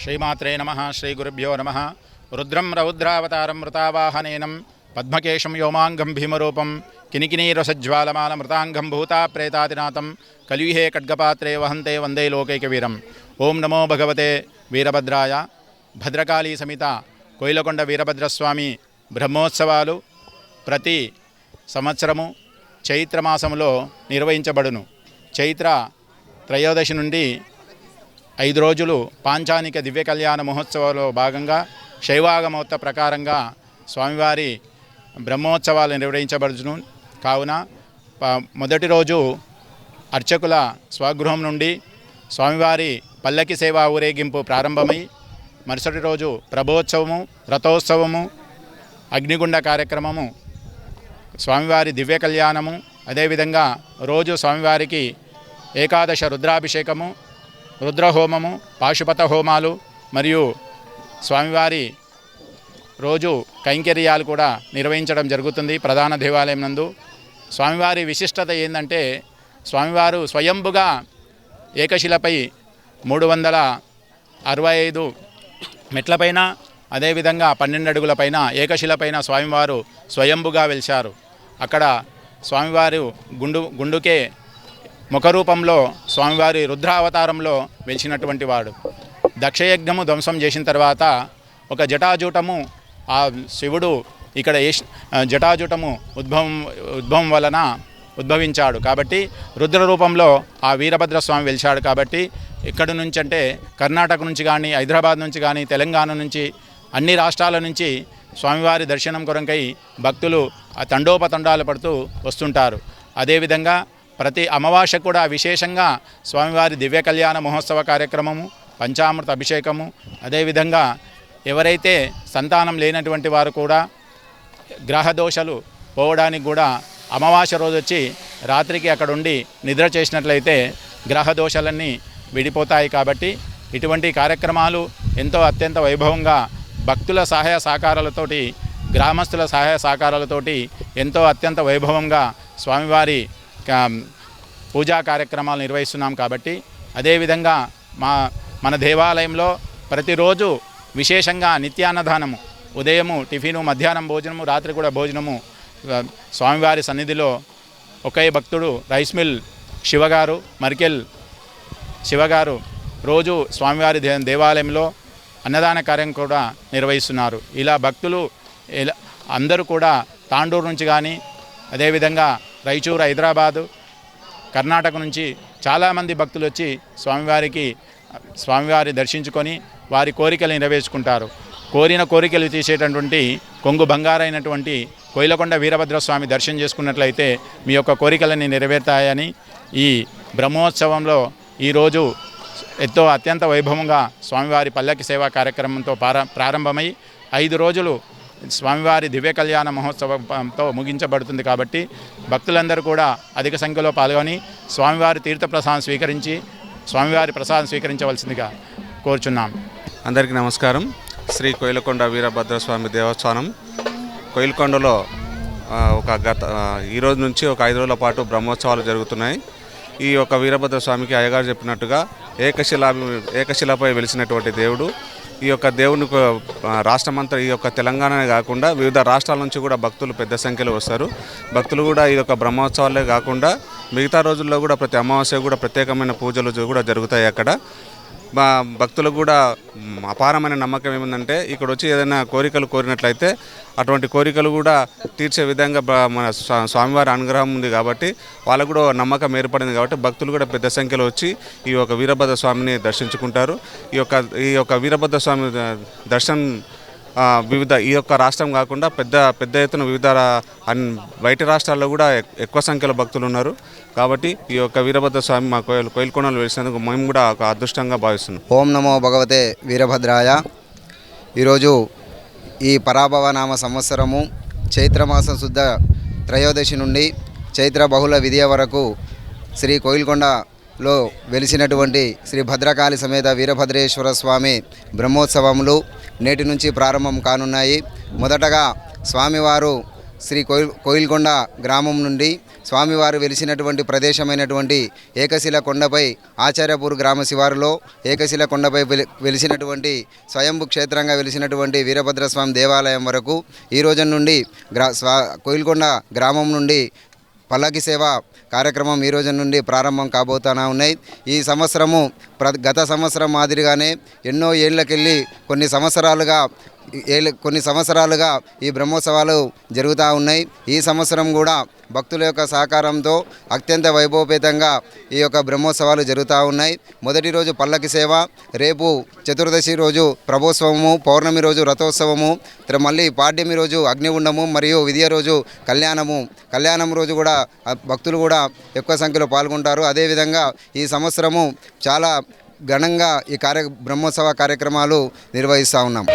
శ్రీమాత్రే నమః శ్రీ గురుభ్యో నమః. రుద్రం రౌద్రావతారం మృతావాహనేనం పద్మకేశం వ్యోమాంగం భీమరూపం కినికినీరసజ్వాలమాల మృతాంగం భూతా ప్రేతాదినాథం కలియుహే ఖడ్గపాత్రే వహంతే వందే లోకైకవీరం. ఓం నమో భగవతే వీరభద్రాయ. భద్రకాళీ సమేత కోయిలకొండ వీరభద్రస్వామి బ్రహ్మోత్సవాలు ప్రతి సంవత్సరము చైత్రమాసంలో నిర్వహించబడును. చైత్ర త్రయోదశి నుండి 5 రోజులు పాంచానిక దివ్య కళ్యాణ మహోత్సవంలో భాగంగా శైవాగమోత్త ప్రకారంగా స్వామివారి బ్రహ్మోత్సవాలు నిర్వహించబడును. కావున మొదటి రోజు అర్చకుల స్వగృహం నుండి స్వామివారి పల్లకి సేవా ఊరేగింపు ప్రారంభమై మరుసటి రోజు ప్రభోత్సవము, రథోత్సవము, అగ్నిగుండ కార్యక్రమము, స్వామివారి దివ్య కళ్యాణము, అదేవిధంగా రోజు స్వామివారికి ఏకాదశ రుద్రాభిషేకము, రుద్రహోమము, పాశుపత హోమాలు మరియు స్వామివారి రోజు కైంకర్యాలు కూడా నిర్వహించడం జరుగుతుంది. ప్రధాన దేవాలయం నందు స్వామివారి విశిష్టత ఏంటంటే స్వామివారు స్వయంభుగా ఏకశిలపై 365 మెట్లపైన, అదేవిధంగా 12 అడుగుల పైన ఏకశిలపైన స్వామివారు స్వయంభుగా వెలిశారు. అక్కడ స్వామివారు గుండుకే ముఖరూపంలో స్వామివారి రుద్రావతారంలో వెలిచినటువంటి వాడు. దక్షయజ్ఞము ధ్వంసం చేసిన తర్వాత ఒక జటాజూటము, ఆ శివుడు ఇక్కడ జటాజూటము ఉద్భవం వలన ఉద్భవించాడు కాబట్టి రుద్ర రూపంలో ఆ వీరభద్రస్వామి వెలిచాడు. కాబట్టి ఎక్కడి నుంచి అంటే కర్ణాటక నుంచి కానీ, హైదరాబాద్ నుంచి కానీ, తెలంగాణ నుంచి, అన్ని రాష్ట్రాల నుంచి స్వామివారి దర్శనం కొరకై భక్తులు ఆ తండోపతండాలు పడుతూ వస్తుంటారు. అదేవిధంగా ప్రతి అమావాస్య కూడా విశేషంగా స్వామివారి దివ్య కళ్యాణ మహోత్సవ కార్యక్రమము, పంచామృత అభిషేకము, అదేవిధంగా ఎవరైతే సంతానం లేనటువంటి వారు కూడా గ్రహదోషాలు పోవడానికి కూడా అమావాస్య రోజు వచ్చి రాత్రికి అక్కడ ఉండి నిద్ర చేసినట్లయితే గ్రహదోషాలన్నీ విడిపోతాయి. కాబట్టి ఇటువంటి కార్యక్రమాలు ఎంతో అత్యంత వైభవంగా భక్తుల సహాయ సహకారాలతోటి, గ్రామస్తుల సహాయ సహకారాలతోటి ఎంతో అత్యంత వైభవంగా స్వామివారి పూజా కార్యక్రమాలు నిర్వహిస్తున్నాం. కాబట్టి అదేవిధంగా మన దేవాలయంలో ప్రతిరోజు విశేషంగా నిత్యాన్నదానము, ఉదయము టిఫిను, మధ్యాహ్నం భోజనము, రాత్రి కూడా భోజనము స్వామివారి సన్నిధిలో ఒకే భక్తుడు రైస్ మిల్ శివగారు, మరికెల్ శివగారు రోజు స్వామివారి దేవాలయంలో అన్నదాన కార్యం కూడా నిర్వహిస్తున్నారు. ఇలా భక్తులు అందరూ కూడా తాండూరు నుంచి కానీ, అదేవిధంగా రాయచూరు, హైదరాబాదు, కర్ణాటక నుంచి చాలామంది భక్తులు వచ్చి స్వామివారి దర్శించుకొని వారి కోరికలు నెరవేర్చుకుంటారు. కోరిన కోరికలు తీసేటటువంటి కొంగు బంగారైనటువంటి కోయిలకొండ వీరభద్రస్వామి దర్శనం చేసుకున్నట్లయితే మీ యొక్క కోరికలన్నీ నెరవేరుతాయని ఈ బ్రహ్మోత్సవంలో ఈరోజు ఎంతో అత్యంత వైభవంగా స్వామివారి పల్లకి సేవా కార్యక్రమంతో ప్రారంభమై 5 రోజులు స్వామివారి దివ్య కళ్యాణ మహోత్సవంతో ముగించబడుతుంది. కాబట్టి భక్తులందరూ కూడా అధిక సంఖ్యలో పాల్గొని స్వామివారి తీర్థప్రసాదం స్వీకరించి స్వామివారి ప్రసాదం స్వీకరించవలసిందిగా కోరుచున్నాం. అందరికీ నమస్కారం. శ్రీ కోయిలకొండ వీరభద్రస్వామి దేవస్థానం కోయిలకొండలో ఈ రోజు నుంచి ఒక 5 రోజుల పాటు బ్రహ్మోత్సవాలు జరుగుతున్నాయి. ఈ యొక్క వీరభద్రస్వామికి అయ్యగారు చెప్పినట్టుగా ఏకశిలపై వెలిసినటువంటి దేవుడు. ఈ యొక్క దేవుని రాష్ట్రమంతా, ఈ యొక్క తెలంగాణనే కాకుండా వివిధ రాష్ట్రాల నుంచి కూడా భక్తులు పెద్ద సంఖ్యలో వస్తారు. భక్తులు కూడా ఈ యొక్క బ్రహ్మోత్సవాలే కాకుండా మిగతా రోజుల్లో కూడా ప్రతి అమావాస్య కూడా ప్రత్యేకమైన పూజలు కూడా జరుగుతాయి. అక్కడ భక్తులకు కూడా అపారమైన నమ్మకం ఏముందంటే ఇక్కడ వచ్చి ఏదైనా కోరికలు కోరినట్లయితే అటువంటి కోరికలు కూడా తీర్చే విధంగా మన స్వామివారి అనుగ్రహం ఉంది. కాబట్టి వాళ్ళకు కూడా నమ్మకం ఏర్పడింది. కాబట్టి భక్తులు కూడా పెద్ద సంఖ్యలో వచ్చి ఈ యొక్క వీరభద్ర స్వామిని దర్శించుకుంటారు. ఈ యొక్క వీరభద్ర స్వామి దర్శనం ఈ యొక్క రాష్ట్రం కాకుండా పెద్ద ఎత్తున వివిధ బయట రాష్ట్రాల్లో కూడా ఎక్కువ సంఖ్యలో భక్తులు ఉన్నారు. కాబట్టి ఈ యొక్క వీరభద్ర స్వామి మా కోయిలకొండలో వేసినందుకు మేము కూడా ఒక అదృష్టంగా భావిస్తున్నాం. ఓం నమో భగవతే వీరభద్రాయ. ఈరోజు ఈ పరాభవనామ సంవత్సరము చైత్రమాసం శుద్ధ త్రయోదశి నుండి చైత్ర బహుళ విధియ వరకు శ్రీ కోయిలకొండలో వెలిసినటువంటి శ్రీ భద్రకాళి సమేత వీరభద్రేశ్వర స్వామి బ్రహ్మోత్సవములు నేటి నుంచి ప్రారంభం కానున్నాయి. మొదటగా స్వామివారు శ్రీ కోయిల్కొండ గ్రామం నుండి స్వామివారు వెలిసినటువంటి ప్రదేశమైనటువంటి ఏకశిల కొండపై ఆచార్యపూర్ గ్రామ శివారులో ఏకశిల కొండపై వెలిసినటువంటి స్వయంభు క్షేత్రంగా వెలిసినటువంటి వీరభద్రస్వామి దేవాలయం వరకు ఈ రోజు నుండి కోయిల్కొండ గ్రామం నుండి పల్లకి సేవ కార్యక్రమం ఈ రోజు నుండి ప్రారంభం కాబోతూనే ఉన్నాయి. ఈ సంవత్సరము గత సంవత్సరం మాదిరిగానే ఎన్నో ఏళ్ళకెళ్ళి కొన్ని సంవత్సరాలుగా ఈ బ్రహ్మోత్సవాలు జరుగుతూ ఉన్నాయి. ఈ సంవత్సరం కూడా భక్తుల యొక్క సహకారంతో అత్యంత వైభవపేతంగా ఈ యొక్క బ్రహ్మోత్సవాలు జరుగుతూ ఉన్నాయి. మొదటి రోజు పల్లకి సేవ, రేపు చతుర్దశి రోజు ప్రభోత్సవము, పౌర్ణమి రోజు రథోత్సవము, మళ్ళీ పాడ్యమి రోజు అగ్నిగుండము మరియు విద్య రోజు కళ్యాణం రోజు కూడా భక్తులు కూడా ఎక్కువ సంఖ్యలో పాల్గొంటారు. అదేవిధంగా ఈ సంవత్సరము చాలా ఘనంగా ఈ బ్రహ్మోత్సవ కార్యక్రమాలు నిర్వహిస్తూ ఉన్నాం.